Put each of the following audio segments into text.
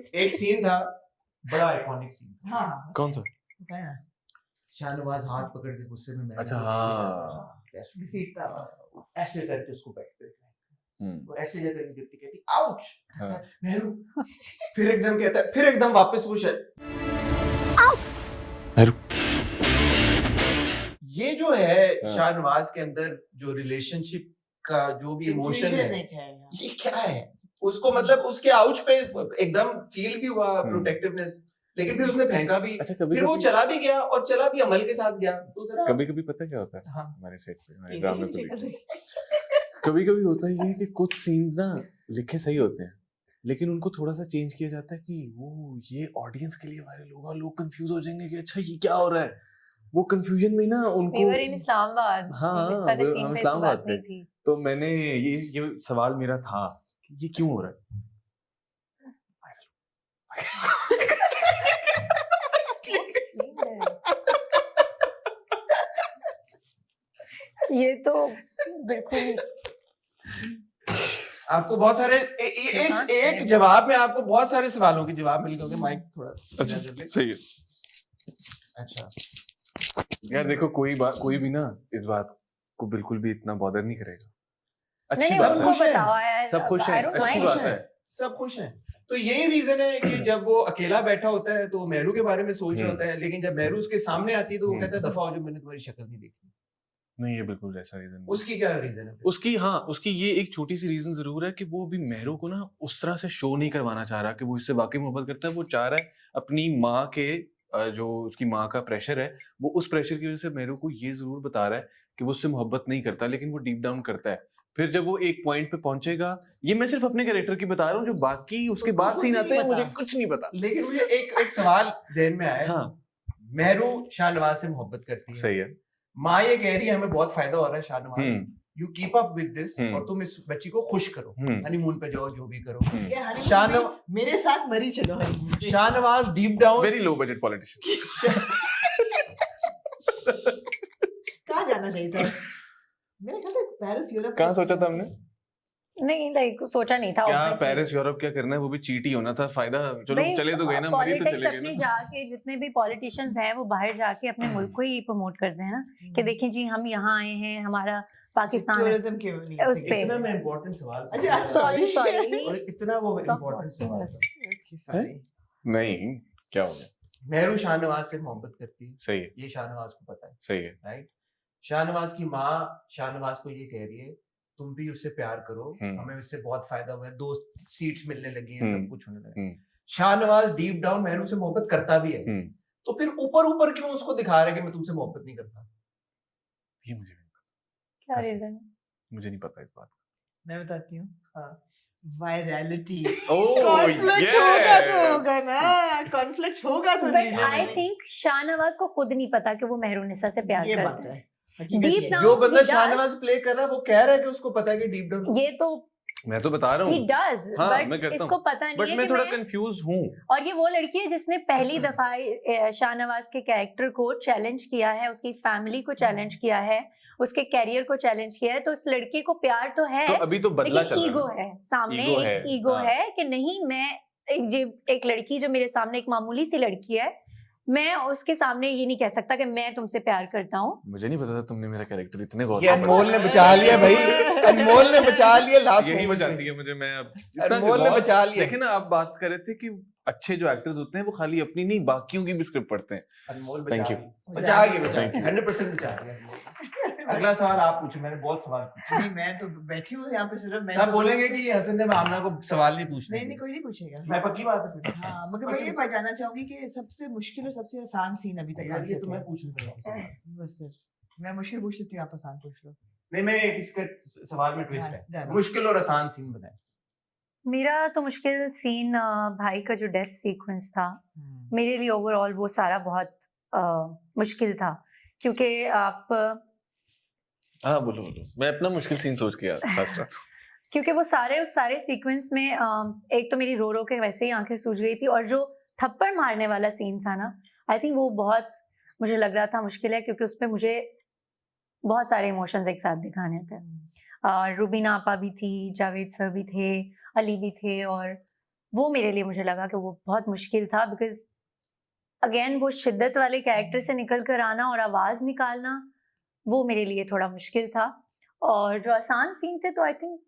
twist. एक scene था, बड़ा आइकॉनिक सीन। हाँ कौन सा? बताया शाहनवाज हाथ पकड़ के गुस्से में महरू अच्छा, को हाँ। घसीटता था। ऐसे करके उसको बैठ पे हम्म, वो ऐसे जगह गिरती, कहती आउच, हाँ। महरू, फिर एकदम कहता है, फिर एकदम वापस वो महरू। ये जो है हाँ। शाहनवाज के अंदर जो रिलेशनशिप का जो भी इमोशन Confusion है, एक है यहाँ। ये क्या है उसको, मतलब उसके आउच पे एकदम फील भी हुआ प्रोटेक्टिवनेस, लेकिन फिर उसने फेंका भी, अच्छा, कभी फिर वो कभी चला भी गया और चला भी अमल के साथ गया, तो जरा कभी कभी पता क्या होता है हाँ। हमारे सेट पे, हमारे ये ड्रामे देखिए को शक्ल लेके कभी कभी होता ही है कि कुछ सीन्स ना लिखे सही होते हैं, लेकिन उनको थोड़ा सा चेंज किया जाता है कि वो ये ऑडियंस के लिए वायरल होगा, लोग कंफ्यूज हो जाएंगे कि अच्छा ये क्या हो रहा है। वो कंफ्यूजन में ना उनको, We were in Islamabad. हाँ, इस वाले हम scene पे ऐसी इस्लामाबाद बात नहीं थे। थी. तो मैंने ये सवाल मेरा था कि ये क्यों हो रहा है। ये तो बिल्कुल आपको बहुत सारे इस एक जवाब में आपको बहुत सारे सवालों के जवाब मिल गए। माइक थोड़ा अच्छा नजर ले। सही है। अच्छा यार देखो, कोई भी ना इस बात को बिल्कुल भी इतना बॉदर नहीं करेगा। अच्छी नहीं, बात सब उनको खुश हैं, बताओ यार, सब खुश हैं, I don't अच्छी mind. बात है। सब खुश हैं। तो यही रीजन है कि जब वो अकेला बैठा होता है तो वो मेहरू के बारे में सोच रहा होता है, लेकिन जब मेहरू उसके सामने आती है तो वो कहता है दफा हो, जो मैंने तुम्हारी शक्ल नहीं देखी। नहीं, ये बिल्कुल ऐसा रीजन नहीं। उसकी क्या रीजन है? उसकी ये एक छोटी सी रीजन जरूर है कि वो अभी मेहरू को ना उस तरह से शो नहीं करवाना चाह रहा कि वो इससे वाकई मोहब्बत करता है। वो चाह रहा है अपनी माँ के जो उसकी माँ का प्रेशर है, वो उस प्रेशर की वजह से मेहरू को ये जरूर बता रहा है कि वो उससे मोहब्बत नहीं करता, लेकिन वो डीप डाउन करता है। फिर जब वो एक पॉइंट पे पहुंचेगा, ये मैं सिर्फ अपने कैरेक्टर की बता रहा हूँ, जो बाकी उसके उसको बाद खुद सीन नहीं आते हैं पता। मुझे कुछ नहीं पता। लेकिन मुझे एक सवाल जहन में आया। हाँ मेहरू शाहनवाज से मोहब्बत करती है, सही है। माँ ये कह रही है हमें बहुत फायदा हो रहा है Shahnawaz, you keep up with this, hmm. और तुम इस बच्ची को खुश करो, हनीमून पे जाओ, जो भी करो। ये honeymoon शाहनव- में मेरे साथ मरी चलो honeymoon पे। Shahnawaz deep down very low budget politician. कहाँ जाना चाहिए था? मेरे ख्याल से पेरिस यूरोप। कहाँ सोचा था हमने? नहीं, लाइक सोचा नहीं था। क्या obviously. पेरिस यूरोप क्या करना है, वो भी चीट ही होना था। फायदा चलो भाई, चले तो गए ना, मरी तो politics चले गए अपने ना। जाके जितने भी पॉलिटिशियंस हैं वो बाहर जाके अपने मुल्क को ही प्रमोट करते हैं ना, कि देखें जी हम यहाँ आए हैं, हमारा पाकिस्तान है। टूरिज्म क्यों नहीं उस पे। इतना मैं इम्पोर्टेंट सवाल अच्छा, सॉरी और इतना वो Stop इम्पोर्टेंट asking सवाल us. था। Okay, sorry. नहीं, क्या हो गया? मेहरू शाहनवाज से मोहब्बत करती है, सही है, ये शाहनवाज को पता है, सही है। राइट? शाहनवाज की माँ शाहनवाज को ये कह रही है तुम भी उससे प्यार करो, हमें इससे बहुत फायदा हुआ है, 2 सीट्स मिलने लगी हैं, सब कुछ होने लगा। शाहनवाज डीप डाउन मेहरू से मोहब्बत करता भी है, तो फिर ऊपर ऊपर क्यों उसको दिखा रहा है कि मैं तुमसे मोहब्बत नहीं करता? ये मुझे नहीं पता, क्या कैसे? रीजन? मुझे नहीं पता इस बात का। मैं बताती हूँ। हाँ। वायरलिटी। ओह, कॉन्फ्लिक्ट होगा तो होगा ना, कॉन्फ्लिक्ट होगा तो बट आई थिंक शाहनवाज को खुद नहीं पता कि वो मेहरुनिसा से प्यार ये करता बात है। है। हकीकत Deep ये है। down- जो बंदा he does. शाहनवाज प्ले कर रहा है वो कह रहा है कि उसको पता है कि डीप डाउन ये तो मैं तो बता रहा he हूँ, does, हाँ, but मैं करता इसको हूँ। पता नहीं बट है मैं कि थोड़ा मैं, कंफ्यूज हूँ। और ये वो लड़की है जिसने पहली दफा शाहनवाज के कैरेक्टर को चैलेंज किया है, उसकी फैमिली को चैलेंज किया है, उसके कैरियर को चैलेंज किया है। तो इस लड़के को प्यार तो है, तो अभी तो बदला लेकिन चल ईगो रहा है। है सामने, ईगो एक है, ईगो हाँ। है कि नहीं, मैं एक लड़की जो मेरे सामने एक मामूली सी लड़की है, मैं उसके सामने ये नहीं कह सकता कि मैं तुमसे प्यार करता हूँ। मुझे नहीं पता था तुमने मेरा कैरेक्टर इतने गौर ये अनमोल ने बचा लिया भाई, अनमोल ने बचा लिया लास्ट यही मोमेंट बचाती में। है मुझे। मैं अब अनमोल ने बचा लिया। देखिए ना, आप बात कर रहे थे कि अच्छे जो एक्टर्स होते हैं वो खाली अपनी नहीं बाकियों की भी स्क्रिप्ट पढ़ते हैं। अनमोल Thank बचा you. लिया। बचा गया, बचा Thank गया, 100% बचा लिया। अगला सवाल आप पूछो, मैंने बहुत सवाल पूछे। नहीं, मैं तो बैठी हूँ यहाँ पे सिर्फ। मैं सब तो- बोलेंगे कि हसन ने आमना को सवाल नहीं पूछने नहीं, दिए। कोई नहीं पूछेगा। मैं पक्की बात है। हाँ, मगर मैं ये जानना चाहूंगी कि सबसे मुश्किल और सबसे आसान सीन अभी तक यार कौन ये से तो मैं थे? पूछने लगा था सवाल। बस फिर मैं मुश्किल पूछ लेती हूँ, आप आसान पूछ लो। नहीं, मैं इसके सवाल में ट्विस्ट है, हाँ, मुश्किल और आसान सीन बताएं। मेरा तो मुश्किल सीन भाई का जो डेथ सीक्वेंस था, मेरे लिए ओवरऑल वो सारा बहुत मुश्किल था, क्योंकि आप हाँ बोलो बोलो, मैं अपना मुश्किल सीन सोच के हंस रहा था। क्योंकि वो उस सारे सीक्वेंस में एक तो मेरी रो रो के वैसे ही आंखें सूज गई थी, और जो थप्पड़ मारने वाला सीन था ना, आई थिंक वो बहुत मुझे लग रहा था मुश्किल है, क्योंकि उसपे मुझे बहुत सारे इमोशंस एक साथ दिखाने थे। रुबीना आपा भी थी, जावेद सर भी थे, अली भी थे, और वो मेरे लिए मुझे लगा कि वो बहुत मुश्किल था, बिकॉज अगेन वो शिद्दत वाले कैरेक्टर से निकल कर आना और आवाज निकालना वो मेरे लिए थोड़ा मुश्किल था। और जो आसान सीन थे तो आई थिंक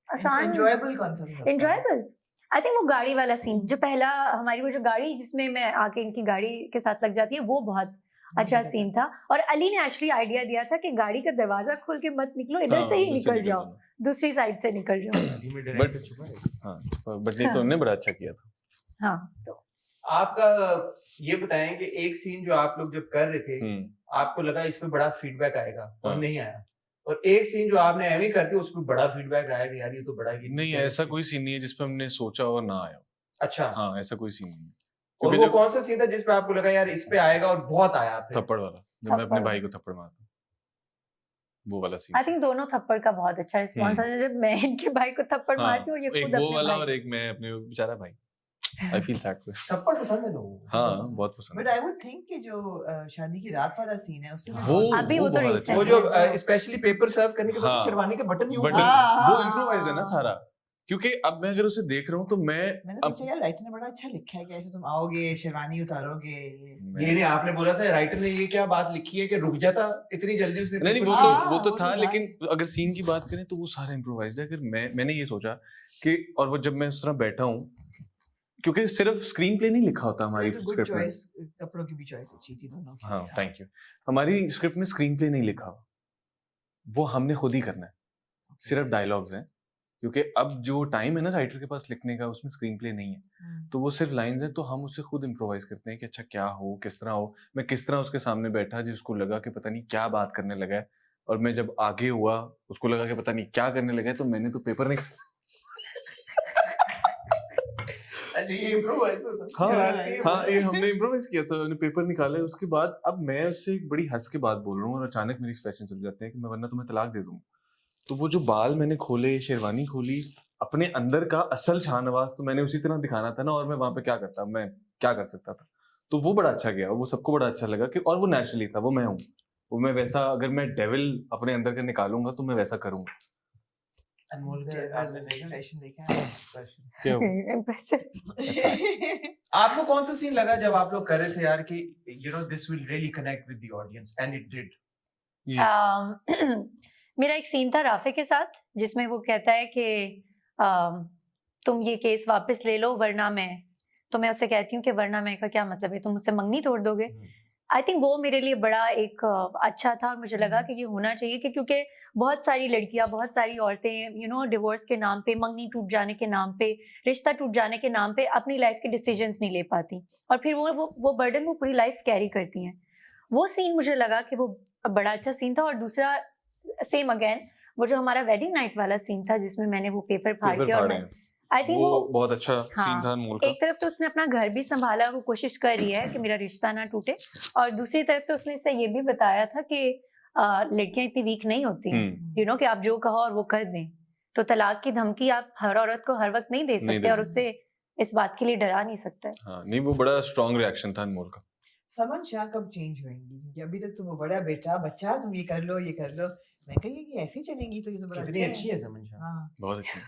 आसान एंजॉयबल कौन सा था? एंजॉयबल आई थिंक वो गाड़ी वाला सीन जो पहला हमारी वो जो गाड़ी जिसमें मैं आके इनकी गाड़ी के साथ लग जाती है वो बहुत अच्छा सीन था। और अली ने एक्चुअली आइडिया दिया था कि गाड़ी का दरवाजा खोल के मत निकलो, इधर से ही निकल जाओ, दूसरी साइड से निकल जाओ। बट ये तो उन्होंने बड़ा अच्छा किया था। हाँ, तो आपका ये बताएं कि एक सीन जो आप लोग जब कर रहे थे आपको लगा इस पे बड़ा फीडबैक आएगा और नहीं आया, और एक सीन जो आपने एवं कर दिया उस पर बड़ा फीडबैक आया कि यार ये तो बड़ा ही नहीं, ऐसा कोई सीन नहीं है जिसपे हमने सोचा और ना आया। अच्छा, हाँ, ऐसा कोई सीन नहीं है। और वो कौन सा सीन था जिस पे आपको लगा यार इस पे आएगा और बहुत आया? थप्पड़ वाला, जब मैं अपने भाई को थप्पड़ मारता, वो वाला सीन। आई थिंक दोनों थप्पड़ का बहुत अच्छा रिस्पॉन्स था, जब मैं इनके भाई को थप्पड़ मारती हूँ और ये खुद एक वो अपने वाला भाई और एक मैं अपने बेचारा भाई। I feel sad for him. थप्पड़ पसंद है लोगों को? हाँ, बहुत पसंद बट है। आई वुड थिंक कि जो शादी की रात वाला सीन है उसमें वो अभी वो तो बहुत recent अच्छा वो है। जो स्पेशली पेपर सर्व करने के बाद हाँ। शेरवानी के बटन यूं बट हाँ, वो हाँ, इम्प्रोवाइज है ना हाँ। सारा, क्योंकि अब मैं अगर उसे देख रहा हूँ तो मैंने सोचा यार राइटर ने बड़ा अच्छा लिखा है कि ऐसे तुम आओगे शेरवानी उतारोगे। ये नहीं, आपने बोला था राइटर ने ये क्या बात लिखी है कि रुक जाता इतनी जल्दी उसने नहीं, पेपर वो सर्व- तो वो तो वो तो था, था। लेकिन अगर सीन की बात करें तो वो सारा इम्प्रोवाइज्ड है। अगर मैंने ये सोचा कि, और वो जब मैं उस तरह बैठा हूँ, क्योंकि सिर्फ स्क्रीन प्ले नहीं लिखा होता हमारी गुड स्क्रिप्ट में। चॉइस, कपड़ों की भी चॉइस अच्छी थी दोनों की। हाँ, थैंक यू। हमारी स्क्रिप्ट में स्क्रीन प्ले नहीं लिखा हुआ, वो हमने खुद ही करना है, सिर्फ डायलॉग्स हैं। क्योंकि अब जो टाइम है ना राइटर के पास लिखने का, उसमें स्क्रीन प्ले नहीं है, तो वो सिर्फ लाइंस हैं, तो हम उससे खुद इम्प्रोवाइज करते हैं कि अच्छा क्या हो, किस तरह हो। मैं किस तरह उसके सामने बैठा जिसको लगा कि पता नहीं क्या बात करने लगा है, और मैं जब आगे हुआ उसको लगा कि पता नहीं क्या करने लगा है, तो मैंने तो पेपर नहीं ये improvise होता है। हाँ, ये हमने इम्प्रोवाइज किया था, हमने पेपर निकाले। उसके बाद अब मैं उससे एक बड़ी हंस के बात बोल रहा हूँ और अचानक मेरे एक्सप्रेशन चल जाते हैं कि मैं वरना तुम्हें तलाक दे दूंगा। तो वो जो बाल मैंने खोले, शेरवानी खोली, अपने अंदर का असल शाहनवाज तो मैंने उसी तरह दिखाना था ना, और मैं वहां पे क्या करता, मैं क्या कर सकता था। तो वो बड़ा अच्छा गया, वो सबको बड़ा अच्छा लगा कि, और वो नेचुरली था, वो मैं हूँ, वो मैं वैसा, अगर मैं डेविल अपने अंदर का निकालूंगा तो मैं वैसा करूंगा। अनमोल का आपने देखा? एक्सप्रेशन देखा है? क्या हुआ? Impressive. आपको कौन सा सीन लगा जब आप लोग कर रहे थे यार कि you know this will really connect with the audience, and it did? मेरा एक सीन था राफे के साथ जिसमें वो कहता है कि तुम ये केस वापस ले लो वरना मैं उससे कहती हूँ कि वरना मैं का क्या मतलब है, तुम मुझसे मंगनी तोड़ दोगे। आई थिंक वो मेरे लिए बड़ा एक अच्छा था, और मुझे लगा कि ये होना चाहिए कि क्योंकि बहुत सारी लड़कियां, बहुत सारी औरतें यू नो डिवोर्स के नाम पे, मंगनी टूट जाने के नाम पे, रिश्ता टूट जाने के नाम पे अपनी लाइफ के डिसीजंस नहीं ले पाती, और फिर वो बर्डन वो पूरी लाइफ कैरी करती हैं। वो सीन मुझे लगा कि वो बड़ा अच्छा सीन था। और दूसरा सेम अगेन वो जो हमारा वेडिंग नाइट वाला सीन था जिसमें मैंने वो पेपर फाड़ दिया, और आई थिंक वो बहुत अच्छा हाँ, सीन था अनमोल का। एक तरफ से उसने अपना घर भी संभाला, वो कोशिश कर रही है कि मेरा रिश्ता ना टूटे, और दूसरी तरफ से उसने इससे ये भी बताया था कि लड़कियां इतनी वीक नहीं होती हैं, यू नो, कि आप जो कहो और वो कर दें। तो तलाक की धमकी आप हर औरत को हर वक्त नहीं दे सकते, और उससे इस बात के लिए डरा नहीं सकते। हाँ, नहीं, वो बड़ा स्ट्रॉन्ग रिएक्शन था अनमोल का। समन शाह कब चेंज होंगी? क्योंकि अभी तक तो वो बड़ा बेटा बच्चा, तुम ये कर लो ये कर लो, मैं कही कि ऐसे ही चलेंगी तो ये तो बड़ा कितनी अच्छा अच्छी है समन शाह। हाँ, बहुत अच्छी।